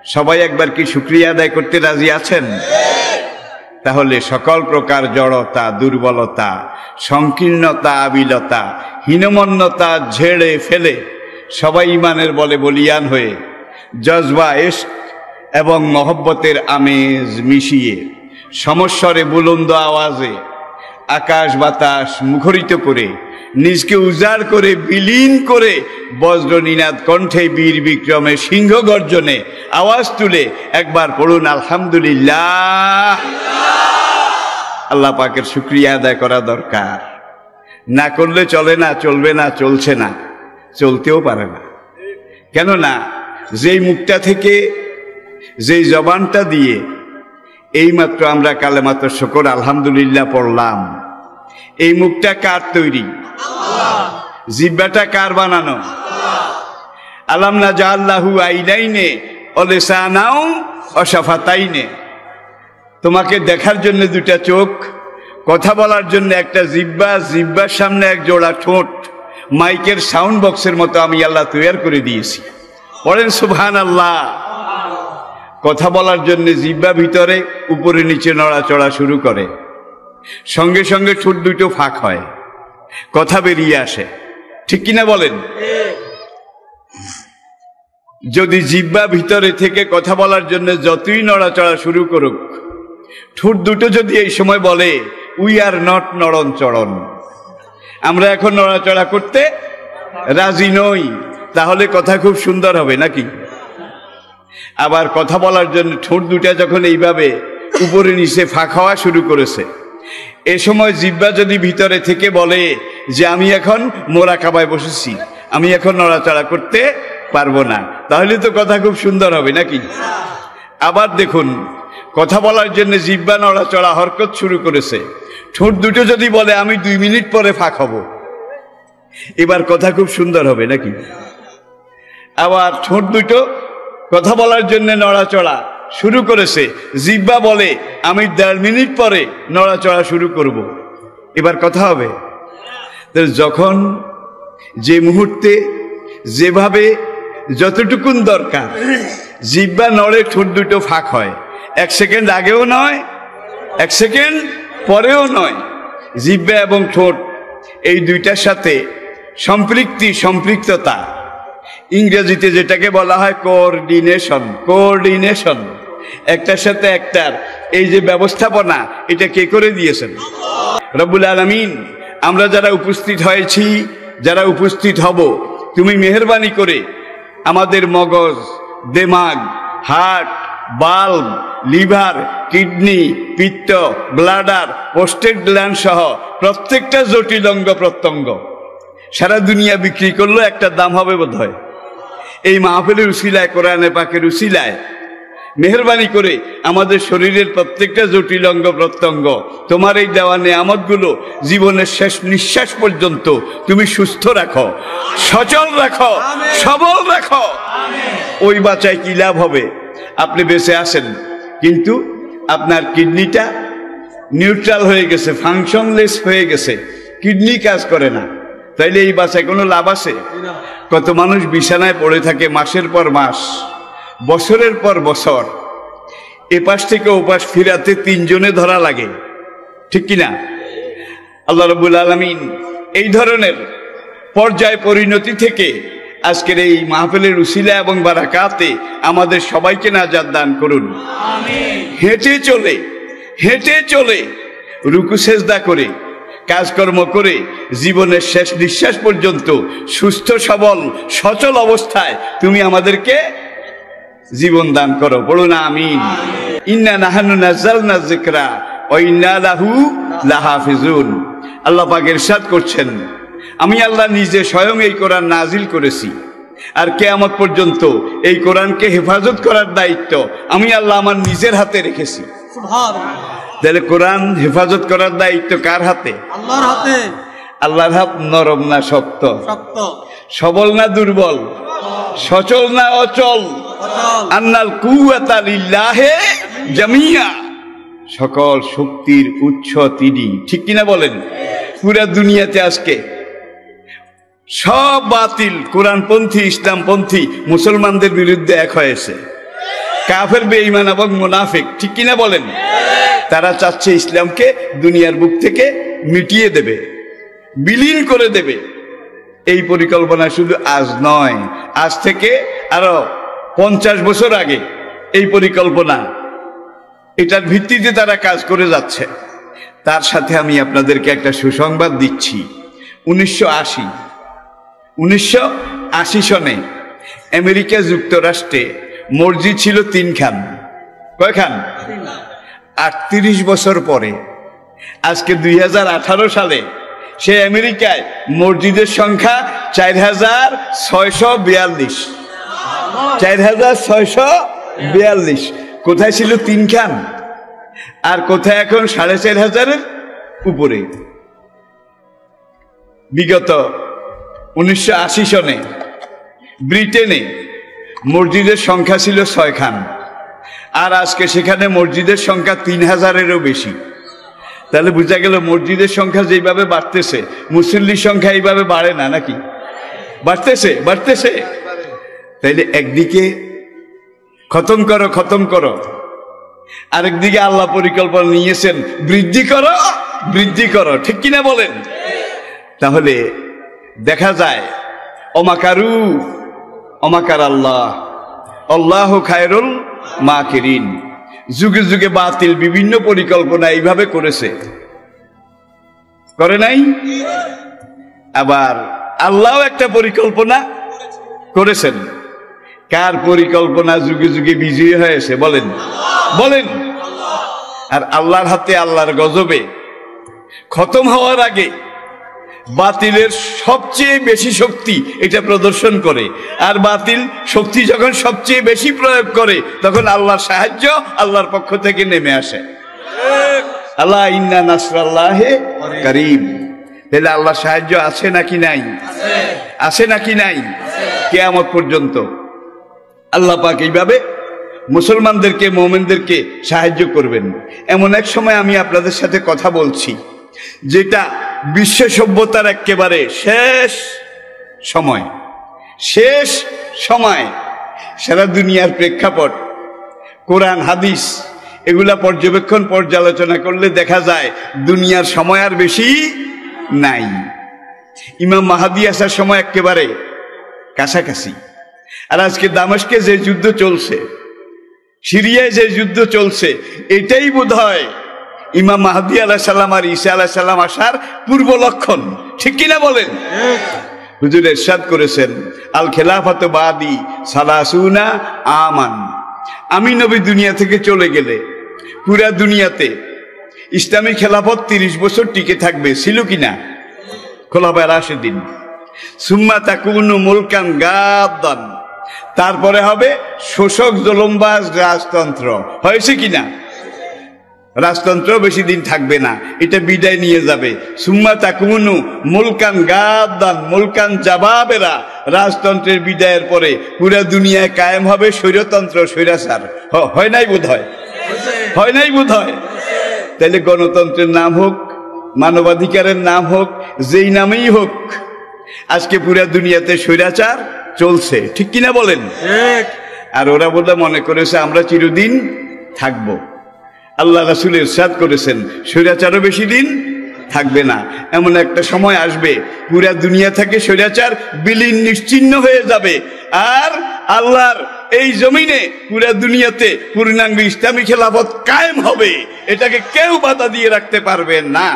সবাই একবার কি শুকরিয়া আদায় করতে রাজি আছেন? তাহলে সকল প্রকার জড়তা, দুর্বলতা, সংকীর্ণতা, আবিলতা, হীনমন্যতা ঝেড়ে ফেলে সবাই ইমানের বলে বলিয়ান হয়ে জজবা, ইশক এবং মহব্বতের আমেজ মিশিয়ে সমস্বরে বুলন্দ আওয়াজে আকাশ বাতাস মুখরিত করে নিজকে উজাড় করে বিলীন করে বজ্রনীনাদ কণ্ঠে বীর বিক্রমে সিংহ গর্জনে আওয়াজ তুলে একবার পড়ুন আলহামদুলিল্লাহ। আল্লাহ পাকের শুকরিয়া আদায় করা দরকার। না করলে চলে না, চলবে না, চলছে না, চলতেও পারে না। কেননা যেই মুখটা থেকে, যেই জবানটা দিয়ে এইমাত্র আমরা কালেমাত শুকর আলহামদুলিল্লাহ পড়লাম, এই মুখটা কার তৈরি? জিহ্বাটা কার বানানো? আলাম নাজআল্লাহু আইনাইনে ওয়া লিসানাও ওয়া শাফাতাইনে। তোমাকে দেখার জন্য দুটা চোখ, কথা বলার জন্য একটা জিহ্বা, জিহ্বার সামনে এক জোড়া ঠোঁট, মাইকের সাউন্ড বক্সের মতো আমি আল্লাহ তৈরি করে দিয়েছি। পড়েন সুবহানাল্লাহ। কথা বলার জন্য জিহ্বা ভিতরে উপরে নিচে নড়াচড়া শুরু করে, সঙ্গে সঙ্গে ঠোঁট দুটো ফাঁক হয়, কথা বেরিয়ে আসে, ঠিক কিনা বলেন? যদি জিহ্বা ভিতরে থেকে কথা বলার জন্য যতই নড়াচড়া শুরু করুক, ঠোঁট দুটো যদি এই সময় বলে উই আর নট নড়ন চড়ন, আমরা এখন নড়াচড়া করতে রাজি নই, তাহলে কথা খুব সুন্দর হবে নাকি? আবার কথা বলার জন্য ঠোঁট দুটা যখন এইভাবে উপরে নিচে ফাঁক হওয়া শুরু করেছে, এ সময় জিহ্বা যদি ভিতরে থেকে বলে যে আমি এখন মোরাকাবায় বসেছি, আমি এখন নড়াচড়া করতে পারবো না, তাহলে তো কথা খুব সুন্দর হবে নাকি? আবার দেখুন, কথা বলার জন্য জিহ্বা নড়াচড়া হরকত শুরু করেছে, ঠোঁট দুটো যদি বলে আমি 2 মিনিট পরে ফাঁক হব, এবার কথা খুব সুন্দর হবে নাকি? আবার ঠোঁট দুটো কথা বলার জন্য নড়াচড়া শুরু করেছে, জিহ্বা বলে আমি 1.5 মিনিট পরে নড়াচড়া শুরু করব, এবার কথা হবে? যখন যে মুহূর্তে যেভাবে যতটুকুন দরকার জিহ্বা নড়ে, ঠোঁট দুটো ফাঁক হয়, 1 সেকেন্ড আগেও নয়, 1 সেকেন্ড পরেও নয়। জিহ্বা এবং ঠোঁট এই দুইটার সাথে সম্পৃক্ততা, ইংরেজিতে যেটাকে বলা হয় কোঅর্ডিনেশন, কোঅর্ডিনেশন, একটার সাথে একটার এই যে ব্যবস্থাপনা, এটা কে করে দিয়েছেন? রব্বুল আলামিন। আমরা যারা উপস্থিত হয়েছি, যারা উপস্থিত হব, তুমি মেহেরবানি করে আমাদের মগজ, দেমাগ, হার্ট, বাল্ব, লিভার, কিডনি, পিত্ত, ব্লাডার, প্রোস্টেট গ্ল্যান্ড সহ প্রত্যেকটা জটিল অঙ্গ প্রত্যঙ্গ সারা দুনিয়া বিক্রি করলেও একটা দাম হবে বোধ হয়। এই মাহফিলের উসিলায়, কোরআনে পাকের উসিলায় মেহেরবানি করে আমাদের শরীরের প্রত্যেকটা জটিল অঙ্গ প্রত্যঙ্গ তোমার এই দেওয়া নেয়ামতগুলো জীবনের শেষ নিঃশ্বাস পর্যন্ত তুমি সুস্থ রাখো, সচল রাখো, সবল রাখো। ওই বাঁচায় কি লাভ হবে? আপনি বেঁচে আছেন কিন্তু আপনার কিডনিটা নিউট্রাল হয়ে গেছে, ফাংশনলেস হয়ে গেছে, কিডনি কাজ করে না, তাইলে এই বাঁচায় কোনো লাভ আছে? কত মানুষ বিছানায় পড়ে থাকে মাসের পর মাস, বছরের পর বছর, এপাশ থেকে ওপাশ ফিরাতে 3 জনে ধরা লাগে, ঠিক কিনা? আল্লাহ রাব্বুল আলামিন এই ধরনের পর্যায় পরিণতি থেকে আজকের এই মাহফিলের উসিলা এবং বারাকাতে আমাদের সবাইকে নাজাত দান করুন। হেঁটে চলে রুকু সেজদা করে, কাজকর্ম করে জীবনের শেষ নিঃশ্বাস পর্যন্ত সুস্থ সবল সচল অবস্থায় তুমি আমাদেরকে জীবন দান করো। বলুন আমিন। ইন্না নাহনু নাযালনা যিকরা ওয়া ইন্না লাহু লাহাফিজুন। আল্লাহ পাক ইরশাদ করছেন, আমি আল্লাহ নিজে স্বয়ং এই কোরআন নাজিল করেছি, আর কিয়ামত পর্যন্ত এই কোরআনকে হেফাজত করার দায়িত্ব আমি আল্লাহ আমার নিজের হাতে রেখেছি। সুবহানাল্লাহ। তাহলে কোরআন হেফাজত করার দায়িত্ব কার হাতে? আল্লাহর হাতে। আল্লাহর হাত নরম না শক্ত? শক্ত। সবল না দুর্বল? সচল না অচল? আন্নাল কুওয়াতা লিল্লাহি জামিয়া। সকল শক্তির উৎস তিনি, ঠিক কিনা বলেন? পুরা দুনিয়াতে আজকে সব বাতিল, কোরআনপন্থী, ইসলামপন্থী মুসলমানদের বিরুদ্ধে এক হয়েছে। কাফের, বেঈমান এবং মুনাফিক, ঠিক কিনা বলেন? তারা চাচ্ছে ইসলামকে দুনিয়ার বুক থেকে মিটিয়ে দেবে, বিলীন করে দেবে। এই পরিকল্পনা শুধু আজ নয়, আজ থেকে আরো 50 বছর আগে এই পরিকল্পনা, এটার ভিত্তিতে তারা কাজ করে যাচ্ছে। তার সাথে আমি আপনাদেরকে একটা সুসংবাদ দিচ্ছি। 1980 সনে আমেরিকা যুক্তরাষ্ট্রে মসজিদ ছিল 3 খান। কয়খান? 38 বছর পরে আজকে 2018 সালে সে আমেরিকায় মসজিদের সংখ্যা 4642। 4642। কোথায় ছিল 3 খান, আর কোথায় এখন 4500-এর উপরে। বিগত 1980 সনে ব্রিটেনে মসজিদের সংখ্যা ছিল 6 খান, আর আজকে সেখানে মসজিদের সংখ্যা 3000-এরও বেশি। তাহলে বোঝা গেল মসজিদের সংখ্যা যেভাবে বাড়তেছে, মুসল্লির সংখ্যা এইভাবে বাড়ে না, নাকি? বাড়তেছে, বাড়তেছে। তাইলে একদিকে খতম করো, খতম করো, আরেকদিকে আল্লাহ পরিকল্পনা নিয়েছেন বৃদ্ধি করো, বৃদ্ধি করো, ঠিক কিনা বলেন? তাহলে দেখা যায় অমাকারু অমাকার আল্লাহ, আল্লাহু খায়রুল মাকিরিন। যুগে যুগে বাতিল বিভিন্ন পরিকল্পনা এইভাবে করেছে, করে নাই? আবার আল্লাহও একটা পরিকল্পনা করেছেন। কার পরিকল্পনা যুগে যুগে বিজয়ী হয়েছে বলেন? বলেন। আর আল্লাহর হাতে, আল্লাহর গজবে খতম হওয়ার আগে বাতিলের সবচেয়ে বেশি শক্তি এটা প্রদর্শন করে। আর বাতিল শক্তি যখন সবচেয়ে বেশি প্রয়োগ করে, তখন আল্লাহর সাহায্য আল্লাহর পক্ষ থেকে নেমে আসে। আল্লাহ ইন্না নাসরাল্লাহি কারীব। তাহলে আল্লাহর সাহায্য আছে নাকি নাই? আছে নাকি নাই? কিয়ামত পর্যন্ত আল্লাহ পাক এইভাবে মুসলমানদেরকে, মুমিনদেরকে সাহায্য করবেন। এমন এক সময় আমি আপনাদের সাথে কথা বলছি, যেটা বিশ্ব সভ্যতার একেবারে শেষ সময়, শেষ সময়। সারা দুনিয়ার প্রেক্ষাপট, কোরআন হাদিস এগুলা পর্যবেক্ষণ, পর্যালোচনা করলে দেখা যায় দুনিয়ার সময় আর বেশি নাই। ইমাম মাহদী আসার সময় একেবারে কাছাকাছি। আর আজকে দামেস্কে যে যুদ্ধ চলছে, সিরিয়ায় যে যুদ্ধ চলছে, এটাই বোধহয় ইমাম মাহদী আলাইহিস সালাম আর ঈসা আলাইহিস সালাম আসার পূর্ব লক্ষণ, ঠিক কিনা বলেন? হুজুর ইরশাদ করেছেন, আল খেলাফাতু বাদি সালাসুনা আমান। আমি নবী দুনিয়া থেকে চলে গেলে পুরা দুনিয়াতে ইসলামী খেলাফত 30 বছর টিকে থাকবে। ছিল কিনা? খোলাফায়ে রাশিদিন। সুম্মা তাকুনু মুলকান গাদ্দান। তারপরে হবে শোষক জুলুমবাজ রাজতন্ত্র। হয়েছে কিনা? রাজতন্ত্র বেশি দিন থাকবে না, এটা বিদায় নিয়ে যাবে। সুম্মা তাকুনু মুলকান গাদ্দান, মুলকান জাবাবেরা। রাজতন্ত্রের বিদায়ের পরে পুরা দুনিয়ায় কায়েম হবে স্বৈরতন্ত্র, স্বৈরাচার। হয় নাই বোধ হয়? হয় নাই বোধ হয়? তাইলে গণতন্ত্রের নাম হোক, মানবাধিকারের নাম হোক, যেই নামেই হোক, আজকে পুরা দুনিয়াতে স্বৈরাচার চলছে, ঠিক কিনা বলেন? আর ওরা বোধহয় মনে করেছে আমরা চিরদিন থাকবো। আল্লাহ রাসূল ইরশাদ করেছেন, স্বৈরাচারও বেশি দিন থাকবে না। এমন একটা সময় আসবে পুরা দুনিয়া থেকে স্বৈরাচার বিলীন, নিশ্চিহ্ন হয়ে যাবে। আর আল্লাহর এই জমিনে পুরা দুনিয়াতে পূর্ণাঙ্গ ইসলামী খেলাফত কায়েম হবে। এটাকে কেউ বাধা দিয়ে রাখতে পারবে না।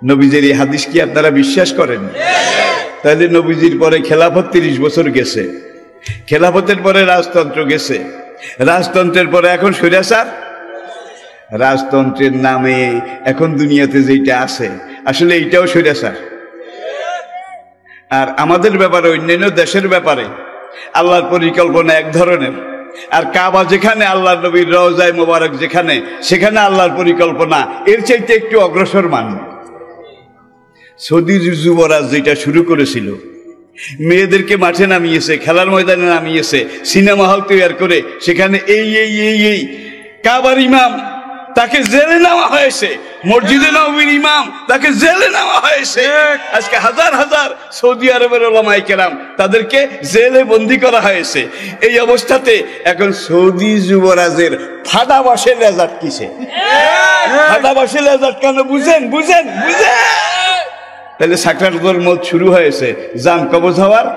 নবীজির এই হাদিস কি আপনারা বিশ্বাস করেন? তাহলে নবীজির পরে খেলাফত 30 বছর গেছে, খেলাফতের পরে রাজতন্ত্র গেছে, রাজতন্ত্রের পরে এখন স্বৈরাচার। রাজতন্ত্রের নামে এখন দুনিয়াতে যেটা আছে, আসলে এইটাও স্বৈরাচার। আর আমাদের ব্যাপারে, অন্যান্য দেশের ব্যাপারে আল্লাহর পরিকল্পনা এক ধরনের, আর কাবা যেখানে, আল্লাহর নবীর রওজায়ে মোবারক যেখানে, সেখানে আল্লাহর পরিকল্পনা এর চাইতে একটু অগ্রসর মান। সৌদি যুবরাজ যেটা শুরু করেছিল, মেয়েদেরকে মাঠে নামিয়েছে, খেলার ময়দানে নামিয়েছে, সিনেমা হল তৈরি করে সেখানে এই কাবার ইমাম তাকে জেলে নেওয়া হয়েছে, মসজিদে নববীর ইমাম তাকে জেলে নেওয়া হয়েছে। আজকে হাজার হাজার সৌদি আরবের ওলামায়ে কেরাম তাদেরকে জেলে বন্দী করা হয়েছে। এই অবস্থাতে এখন সৌদি যুবরাজের ফাটা বাসের রেজাল্ট কিসে? ফাটা বাসের রেজাল্ট কেন বুঝেন? বুঝেন বুঝেন তাহলে সাকরাতুল মউত শুরু হয়েছে, জান কবজ হওয়ার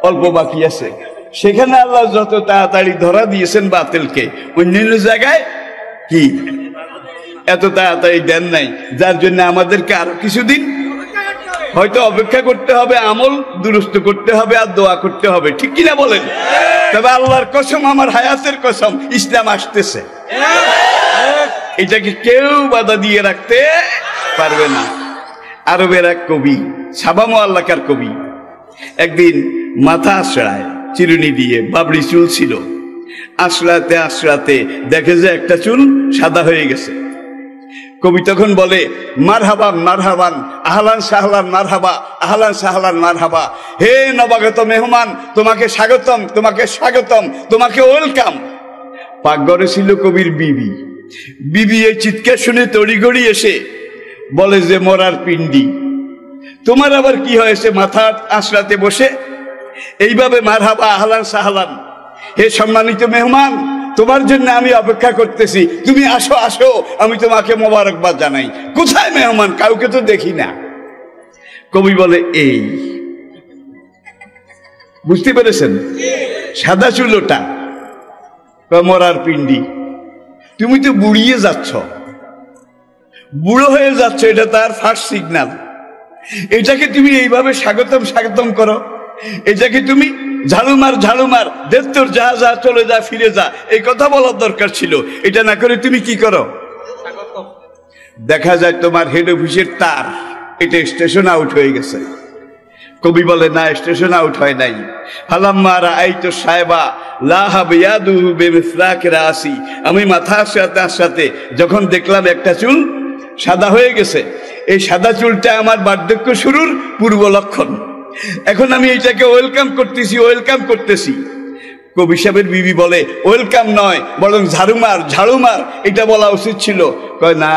অল্প বাকি আছে। সেখানে আল্লাহ যত তাড়াতাড়ি ধরা দিয়েছেন বাতিলকে, অন্যান্য জায়গায় কি এত তাড়াতাড়ি দেন নাই, যার জন্য আমাদেরকে আরো কিছুদিন হয়তো অপেক্ষা করতে হবে, আমল দুরুস্ত করতে হবে আর দোয়া করতে হবে, ঠিক কিনা বলেন? তবে আল্লাহর কসম, আমার হায়াতের কসম, ইসলাম আসতেছে, এটাকে কেউ বাধা দিয়ে রাখতে পারবে না। আরবের এক কবি, সাবা মুআল্লাকার কবি, একদিন মাথা আশ্রায় চিরুনি দিয়ে, বাবরি চুল ছিল, আশ্রাতে আশ্রাতে দেখে যে একটা চুল সাদা হয়ে গেছে। কবি তখন বলে, মারহাবান মারহাবান, আহলান সাহলান মারহাবা, আহলান সাহলান মারহাবা, হে নবাগত মেহমান, তোমাকে স্বাগতম, তোমাকে স্বাগতম, তোমাকে ওয়েলকাম। পাকঘরে ছিল কবির বিবি। বিবি এই চিৎকার শুনে তড়িঘড়ি এসে বলে যে, মরার পিণ্ডি, তোমার আবার কি হয়েছে মাথা আশ্রাতে বসে এইভাবে মারহাবা আহলান সাহলান? হে সম্মানিত মেহমান, তোমার জন্য আমি অপেক্ষা করতেছি, তুমি আসো আসো, আমি তোমাকে মোবারকবাদ জানাই। কোথায় মেহমান? কাউকে তো দেখি না। কবি বলে, এই বুঝতে পেরেছেন? সাদা চুলোটা মরার পিণ্ডি, তুমি তো বুড়িয়ে যাচ্ছ, বুড়ো হয়ে যাচ্ছ, এটা তার ফার্স্ট সিগন্যাল। এটাকে তুমি এইভাবে স্বাগতম স্বাগতম করো, এটাকে তুমি ঝাড়ুমার ঝাড়ুমার, দেখ তোর যা যা, চলে যা, ফিরে যা, এই কথা বলার দরকার ছিল। এটা না করে তুমি কি করো? দেখা যায় তোমার হেড অফিসের তার, এটা স্টেশন আউট হয়ে গেছে। কবি বলে, না, স্টেশন আউট হয় নাই। ফালাম্মা রাআইতু সাহেবা লাহা বিয়াদুহু বিমিসরাকি রাসি, আমি মাথা সাথে যখন দেখলাম একটা চুল সাদা হয়ে গেছে, এই সাদা চুলটা আমার বার্ধক্য শুরুর পূর্ব লক্ষণ। এখন আমি এটাকে ওয়েলকাম করতেছি, ওয়েলকাম করতেছি। কবি সাহেবের বিবি বলে, ওয়েলকাম নয়, বরং ঝাড়ুমার ঝাড়ুমার, এটা বলা উচিত ছিল। কয়, না,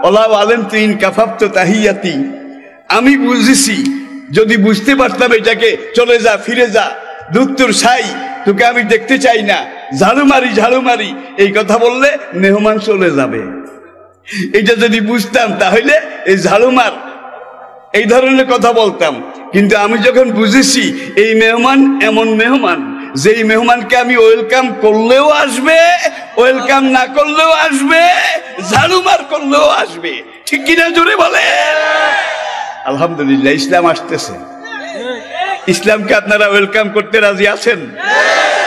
ওলা আলেম তুইন কাফাফত তাহিয়াতি, আমি বুঝেছি, যদি বুঝতে পারতাম এটাকে চলে যা, ফিরে যা, দুত্তর সাই, তোকে আমি দেখতে চাই না, ঝাড়ুমারি ঝাড়ুমারি, এই কথা বললে মেহমান চলে যাবে। এটা যদি বুঝতাম তাহলে এই ঝাড়ুমার এই ধরনের কথা বলতাম। কিন্তু আমি যখন বুঝেছি এই মেহমান এমন মেহমান, যেই মেহমানকে আমি ওয়েলকাম করলেও আসবে, ওয়েলকাম না করলেও আসবে, ঝাড়ুমার করলেও আসবে, ঠিক কিনা জোরে বলে? আলহামদুলিল্লাহ, ইসলাম আসতেছে। ইসলামকে আপনারা ওয়েলকাম করতে রাজি আছেন?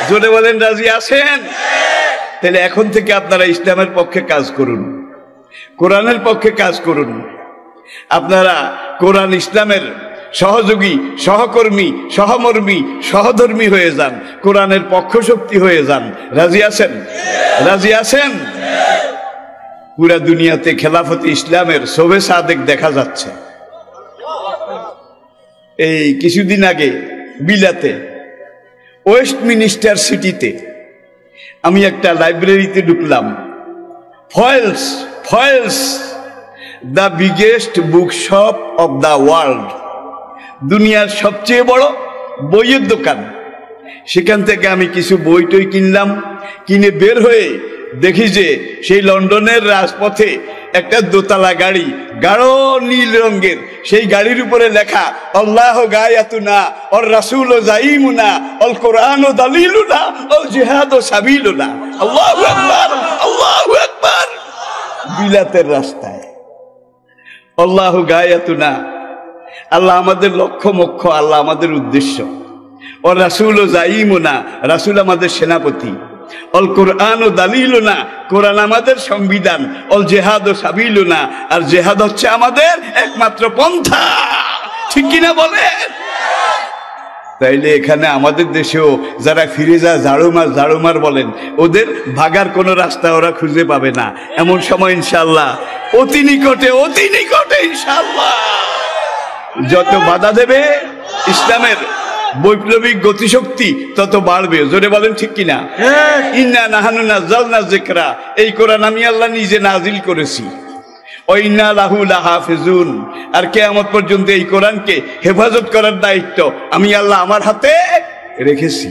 জোরে বলেন, রাজি আছেন? তাহলে এখন থেকে আপনারা ইসলামের পক্ষে কাজ করুন, কোরআনের পক্ষে কাজ করুন। আপনারা কোরআন ইসলামের সহযোগী, সহকর্মী, সহমর্মী, সহধর্মী হয়ে যান, কোরআনের পক্ষ শক্তি হয়ে যান। রাজি আছেন? রাজি আছেন? পুরা দুনিয়াতে খেলাফতে ইসলামের শোভে সাদেক দেখা যাচ্ছে। এই কিছুদিন আগে বিলাতে ওয়েস্টমিনিস্টার সিটিতে আমি একটা লাইব্রেরিতে ঢুকলাম। Foils, foils, the biggest book shop of the world, দুনিয়ার সবচেয়ে বড় বইয়ের দোকান। সেখান থেকে আমি কিছু বই টই কিনলাম। কিনে বের হয়ে দেখি যে সেই লন্ডনের রাজপথে একটা দোতলা গাড়ি, গাঢ় নীল রঙের, সেই গাড়ির উপরে লেখা, আল্লাহ গায়াতুনা ওর রাসূল জাইমুনা অল কোরআন ও দালিলুনা অল জিহাদ ও সাবিলুনা। আল্লাহু আকবার, আল্লাহু আকবার। বিলাতের রাস্তায় আল্লাহ গায়াতুনা, আল্লাহ আমাদের লক্ষ্য মোক্ষ, আল্লাহ আমাদের উদ্দেশ্য। ও রাসূল ও জাইমুনা, রাসূল আমাদের সেনাপতি। অল কোরআন ও দালিলুনা, কোরআন আমাদের সংবিধান। অল জেহাদ ও সাবিলুনা, আর জেহাদ হচ্ছে আমাদের একমাত্র পন্থা, ঠিক কিনা বলেন? তাইলে এখানে আমাদের দেশেও যারা ফিরে যায় ঝাড়ুমার ঝাড়ুমার বলেন, ওদের ভাগার কোনো রাস্তা ওরা খুঁজে পাবে না। এমন সময় ইনশাআল্লাহ অতি নিকটে, অতি নিকটে ইনশাআল্লাহ যত বাধা দেবে ইসলামের বৈপ্লবিক গতিশক্তি তত বাড়বে। জোরে বলেন ঠিক কিনা? ইন্না নাহানু নাযালনা যিকরা, এই কোরআন আমি আল্লাহ নিজে নাজিল করেছি। ওয়া ইন্না লাহু লাহাফিজুন, আর কিয়ামত পর্যন্ত এই কোরআনকে হেফাজত করার দায়িত্ব আমি আল্লাহ আমার হাতে রেখেছি।